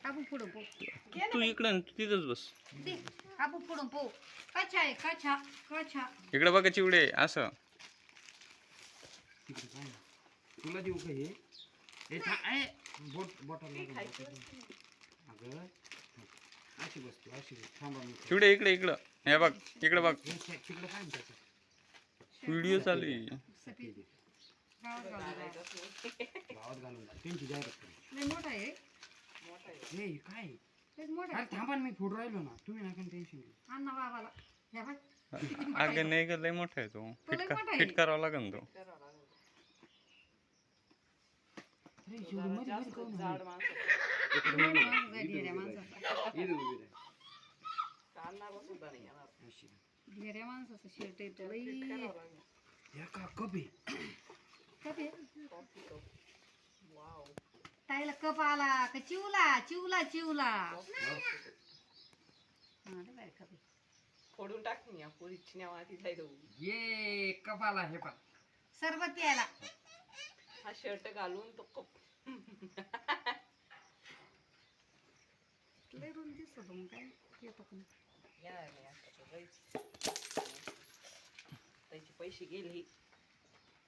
आपण पुढं पो तू इकडं तू तिथंच बस. आपण पुढं पो कछा आहे कछा कछा. इकडे बघा चिवडे असं. तुला देऊ का हे बोट बोटाला अगं अशी बसतो अशी थांबा मी चिवडे इकडं हे बघ इकडे बघ तिकडे काय म्हणतात व्हिडिओ चालू आहे. सफेद गावात गावात घालून त्यांची जाहिरात करू. लय मोठा आहे हे काय लय मोठा अरे थांबा ना, मी फोटो राहिलो ना तुम्ही नका टेन्शन घेऊ. अण्णा बाबाला हे बघ अगं नाही का लय मोठा आहे तो. लय मोठा आहे. फिट करावा लागेल तो. अरे एवढं मध्ये मध्ये काहून आहे? माणूस आहे ढेऱ्या माणसाचा इथं उभी राह. अशी. ढेऱ्या माणसाचा शर्ट येतो लई या का कप आहे कपे ताईला कप आला का चिवला चिवला चिवला हा ते बाय कपे फोडून टाकणी या पोरी चिन्यावाती जायचं. ये कपाला हे पण सरबत प्यायला हा शर्ट घालून तो कप लय रोज दिसतो मग काय येतो का नाही. या त्याचे पैसे गेले